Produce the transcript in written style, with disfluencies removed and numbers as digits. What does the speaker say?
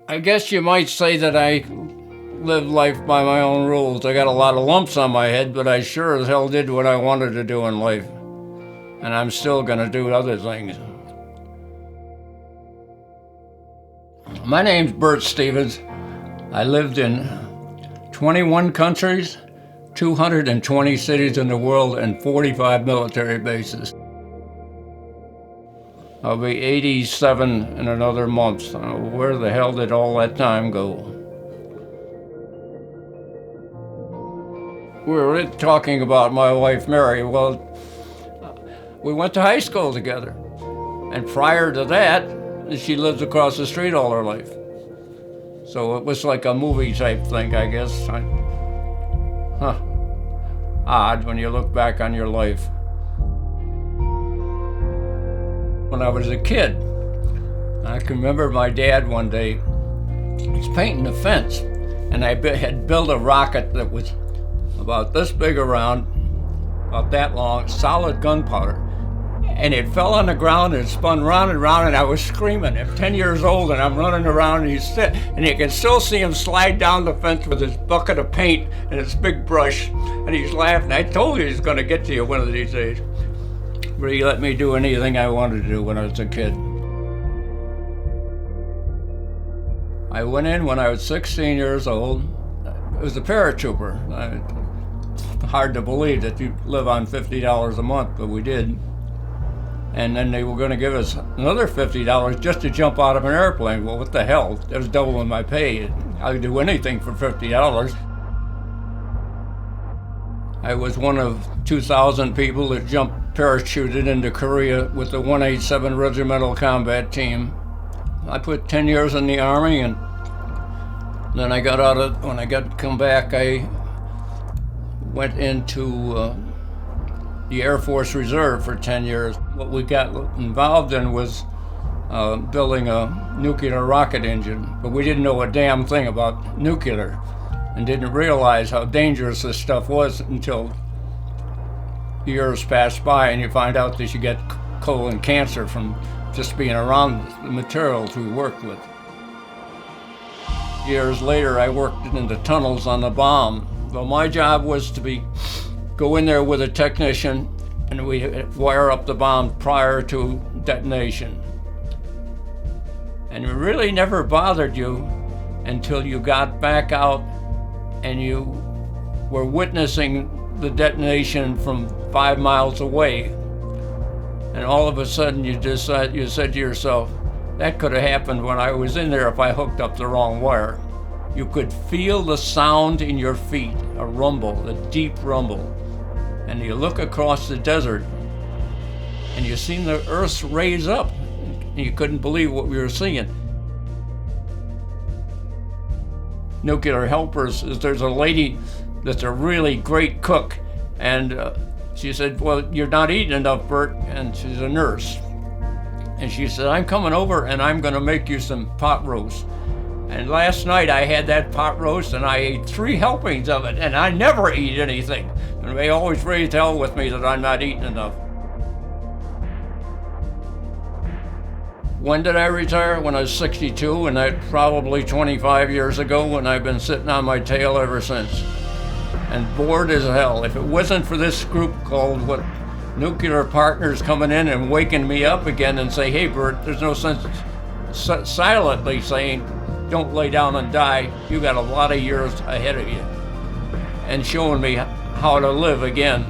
I guess you might say that I live life by my own rules. I got a lot of lumps on my head, but I sure as hell did what I wanted to do in life. And I'm still gonna do other things. My name's Burt Stevens. I lived in 21 countries, 220 cities in the world, and 45 military bases. I'll be 87 in another month. Where the hell did all that time go? We were talking about my wife, Mary. Well, we went to high school together. And prior to that, she lived across the street all her life. So it was like a movie type thing, I guess. Odd when you look back on your life. When I was a kid, I can remember my dad one day, he's painting a fence, and I had built a rocket that was about this big around, about that long, solid gunpowder. And it fell on the ground and spun round and round, and I was screaming. I'm 10 years old, and I'm running around, and you can still see him slide down the fence with his bucket of paint and his big brush, and he's laughing. I told you he's gonna get to you one of these days. But he let me do anything I wanted to do when I was a kid. I went in when I was 16 years old. It was a paratrooper. Hard to believe that you live on $50 a month, but we did. And then they were going to give us another $50 just to jump out of an airplane. Well, what the hell? That was doubling my pay. I could do anything for $50. I was one of 2,000 people that jumped parachuted into Korea with the 187 Regimental Combat Team. I put 10 years in the Army, and then when I got to come back, I went into the Air Force Reserve for 10 years. What we got involved in was building a nuclear rocket engine, but we didn't know a damn thing about nuclear and didn't realize how dangerous this stuff was until years passed by and you find out that you get colon cancer from just being around the materials we worked with. Years later, I worked in the tunnels on the bomb. Well, my job was to go in there with a technician, and we wire up the bomb prior to detonation. And it really never bothered you until you got back out and you were witnessing the detonation from 5 miles away. And all of a sudden you said to yourself, that could have happened when I was in there if I hooked up the wrong wire. You could feel the sound in your feet, a rumble, a deep rumble. And you look across the desert and you see the earth raise up. And you couldn't believe what we were seeing. Nuclear helpers, there's a lady that's a really great cook. And she said, well, you're not eating enough, Burt. And she's a nurse. And she said, I'm coming over and I'm gonna make you some pot roast. And last night I had that pot roast and I ate 3 helpings of it, and I never eat anything. And they always raise hell with me that I'm not eating enough. When did I retire? When I was 62, and that's probably 25 years ago, and I've been sitting on my tail ever since. And bored as hell. If it wasn't for this group called Nuclear Partners coming in and waking me up again and say, hey Burt, there's no sense silently saying, don't lay down and die, you got a lot of years ahead of you. And showing me how to live again.